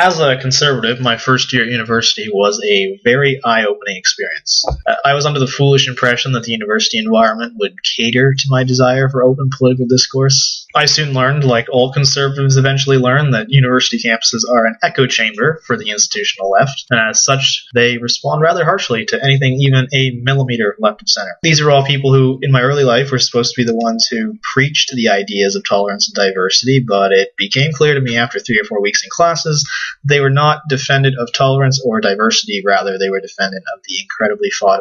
As a conservative, my first year at university was a very eye-opening experience. I was under the foolish impression that the university environment would cater to my desire for open political discourse. I soon learned, like all conservatives eventually learn, that university campuses are an echo chamber for the institutional left, and as such, they respond rather harshly to anything even a millimeter left of center. These are all people who, in my early life, were supposed to be the ones who preached the ideas of tolerance and diversity, but it became clear to me after 3 or 4 weeks in classes they were not defendant of tolerance or diversity, rather they were defendant of the incredibly flawed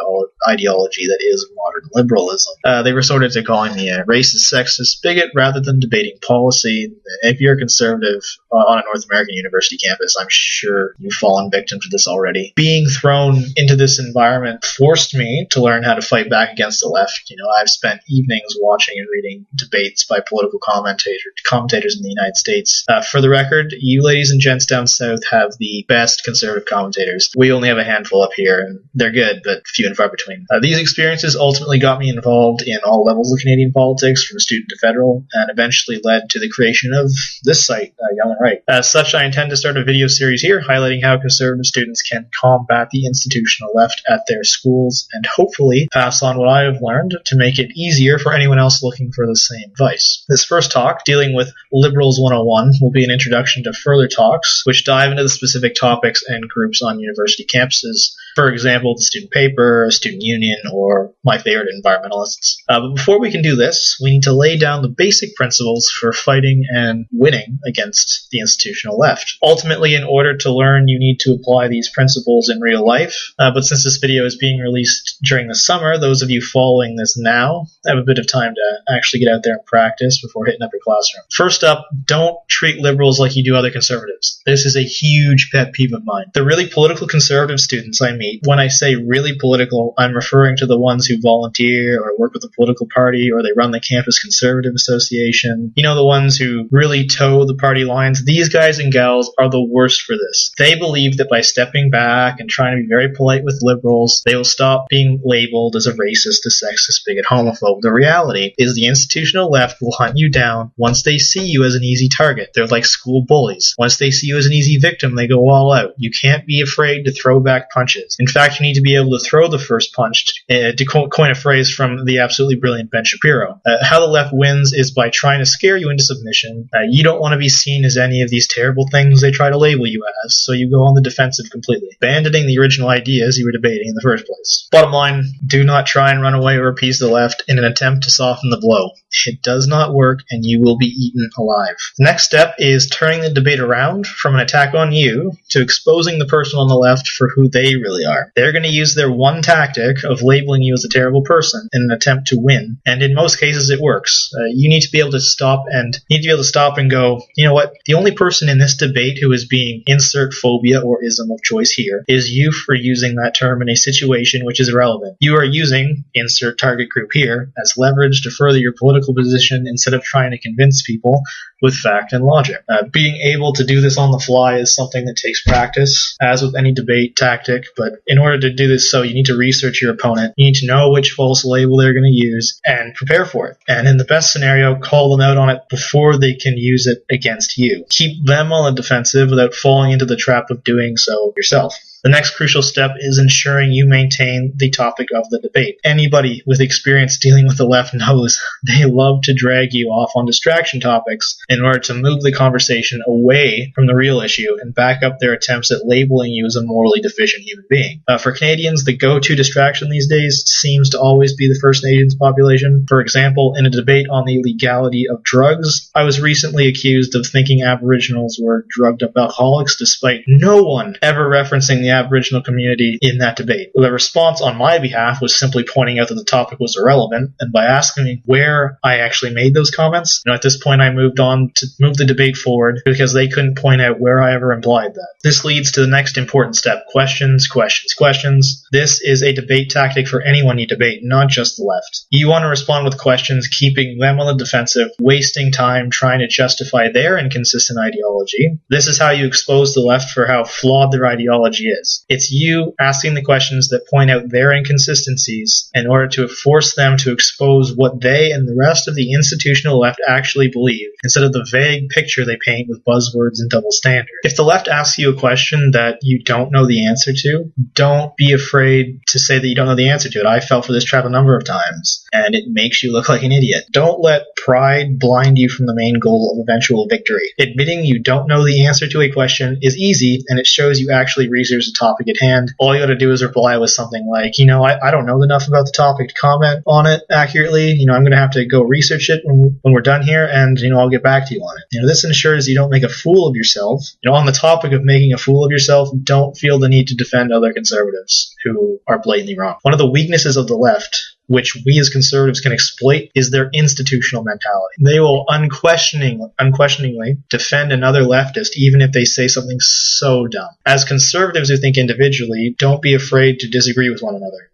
ideology that is modern liberalism. They resorted to calling me a racist, sexist bigot rather than debating policy. If you're a conservative on a North American university campus, I'm sure you've fallen victim to this already. Being thrown into this environment forced me to learn how to fight back against the left. I've spent evenings watching and reading debates by political commentators in the United States. For the record, you ladies and gents down south have the best conservative commentators. We only have a handful up here, and they're good, but few and far between. These experiences ultimately got me involved in all levels of Canadian politics, from student to federal, and eventually led to the creation of this site, Young and Right. As such, I intend to start a video series here highlighting how conservative students can combat the institutional left at their schools, and hopefully pass on what I have learned to make it easier for anyone else looking for the same advice. This first talk, dealing with Liberals 101, will be an introduction to further talks, which dive into the specific topics and groups on university campuses. For example, the student paper, student union, or my favorite, environmentalists. But before we can do this, we need to lay down the basic principles for fighting and winning against the institutional left. Ultimately, in order to learn, you need to apply these principles in real life. But since this video is being released during the summer, those of you following this now have a bit of time to actually get out there and practice before hitting up your classroom. First up, don't treat liberals like you do other conservatives. This is a huge pet peeve of mine. The really political conservative students I meet, when I say really political, I'm referring to the ones who volunteer or work with a political party, or they run the campus conservative association. The ones who really toe the party lines. These guys and gals are the worst for this. They believe that by stepping back and trying to be very polite with liberals, they will stop being labeled as a racist, a sexist, bigot, homophobe. The reality is the institutional left will hunt you down once they see you as an easy target. They're like school bullies. Once they see you as an easy victim, they go all out. You can't be afraid to throw back punches. In fact, you need to be able to throw the first punch, to coin a phrase from the absolutely brilliant Ben Shapiro. How the left wins is by trying to scare you into submission. You don't want to be seen as any of these terrible things they try to label you as, so you go on the defensive completely, abandoning the original ideas you were debating in the first place. Bottom line, do not try and run away or appease the left in an attempt to soften the blow. It does not work, and you will be eaten alive. The next step is turning the debate around from an attack on you to exposing the person on the left for who they really are. They're going to use their one tactic of labeling you as a terrible person in an attempt to win, and in most cases it works. You need to be able to stop and go, you know what? The only person in this debate who is being insert phobia or ism of choice here is you for using that term in a situation which is irrelevant. You are using insert target group here as leverage to further your political position instead of trying to convince people with fact and logic. Being able to do this on the fly is something that takes practice, as with any debate tactic, but in order to do this, you need to research your opponent, you need to know which false label they're going to use, and prepare for it. And in the best scenario, call them out on it before they can use it against you. Keep them on the defensive without falling into the trap of doing so yourself. The next crucial step is ensuring you maintain the topic of the debate. Anybody with experience dealing with the left knows they love to drag you off on distraction topics in order to move the conversation away from the real issue and back up their attempts at labeling you as a morally deficient human being. For Canadians, the go-to distraction these days seems to always be the First Nations population. For example, in a debate on the legality of drugs, I was recently accused of thinking Aboriginals were drugged-up alcoholics, despite no one ever referencing the Aboriginal community in that debate. The response on my behalf was simply pointing out that the topic was irrelevant, and by asking me where I actually made those comments, at this point I moved on to move the debate forward because they couldn't point out where I ever implied that. This leads to the next important step: questions, questions, questions. This is a debate tactic for anyone you debate, not just the left. You want to respond with questions, keeping them on the defensive, wasting time trying to justify their inconsistent ideology. This is how you expose the left for how flawed their ideology is. It's you asking the questions that point out their inconsistencies in order to force them to expose what they and the rest of the institutional left actually believe, instead of the vague picture they paint with buzzwords and double standards. If the left asks you a question that you don't know the answer to, don't be afraid to say that you don't know the answer to it. I fell for this trap a number of times, and it makes you look like an idiot. Don't let pride blind you from the main goal of eventual victory. Admitting you don't know the answer to a question is easy, and it shows you actually researched the topic at hand. All you gotta do is reply with something like, I don't know enough about the topic to comment on it accurately. I'm gonna have to go research it when we're done here, and, I'll get back to you on it. This ensures you don't make a fool of yourself. On the topic of making a fool of yourself, don't feel the need to defend other conservatives who are blatantly wrong. One of the weaknesses of the left, which we as conservatives can exploit, is their institutional mentality. They will unquestioningly defend another leftist even if they say something so dumb. As conservatives who think individually, don't be afraid to disagree with one another.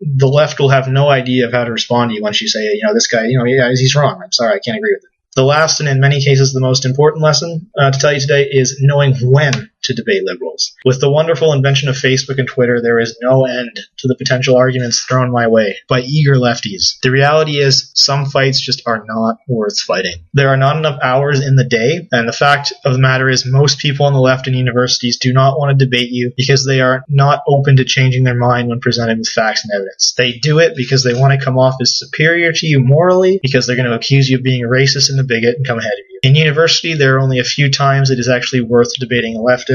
The left will have no idea of how to respond to you once you say, this guy, he's wrong. I'm sorry, I can't agree with it. The last, and in many cases the most important lesson to tell you today, is knowing when to debate liberals. With the wonderful invention of Facebook and Twitter, there is no end to the potential arguments thrown my way by eager lefties. The reality is, some fights just are not worth fighting. There are not enough hours in the day, and the fact of the matter is most people on the left in universities do not want to debate you because they are not open to changing their mind when presented with facts and evidence. They do it because they want to come off as superior to you morally, because they're going to accuse you of being a racist and a bigot and come ahead of you. In university, there are only a few times it is actually worth debating a leftist.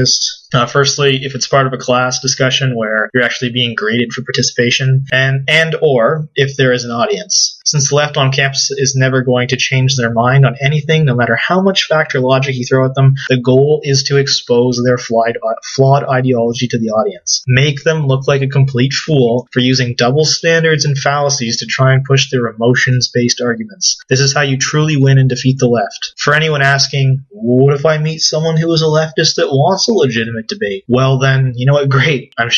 Firstly, if it's part of a class discussion where you're actually being graded for participation, and or if there is an audience. Since the left on campus is never going to change their mind on anything, no matter how much fact or logic you throw at them, the goal is to expose their flawed ideology to the audience. Make them look like a complete fool for using double standards and fallacies to try and push their emotions-based arguments. This is how you truly win and defeat the left. For anyone asking, what if I meet someone who is a leftist that wants a legitimate debate? Well then, you know what, great. I'm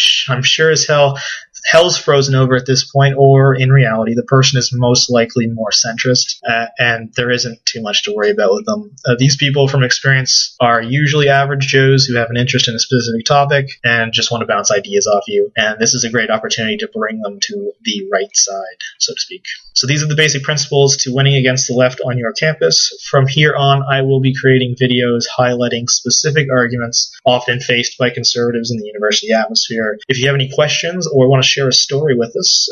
sure as hell's frozen over at this point, or in reality, the person is most likely more centrist, and there isn't too much to worry about with them. These people, from experience, are usually average Joes who have an interest in a specific topic and just want to bounce ideas off you, and this is a great opportunity to bring them to the right side, so to speak. So these are the basic principles to winning against the left on your campus. From here on, I will be creating videos highlighting specific arguments often faced by conservatives in the university atmosphere. If you have any questions or want to share a story with us,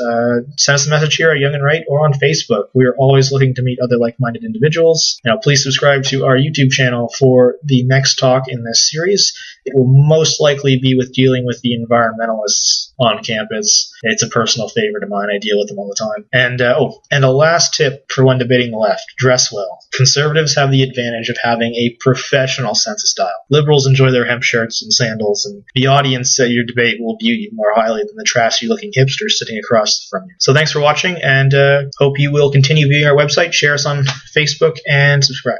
send us a message here at Young and Right or on Facebook. We are always looking to meet other like-minded individuals. Now, please subscribe to our YouTube channel for the next talk in this series. It will most likely be with dealing with the environmentalists on campus. It's a personal favorite of mine. I deal with them all the time. And a last tip for when debating the left: dress well. Conservatives have the advantage of having a professional sense of style. Liberals enjoy their hemp shirts and sandals, and the audience at your debate will view you more highly than the trashy-looking hipsters sitting across from you. So thanks for watching, and hope you will continue viewing our website. Share us on Facebook and subscribe.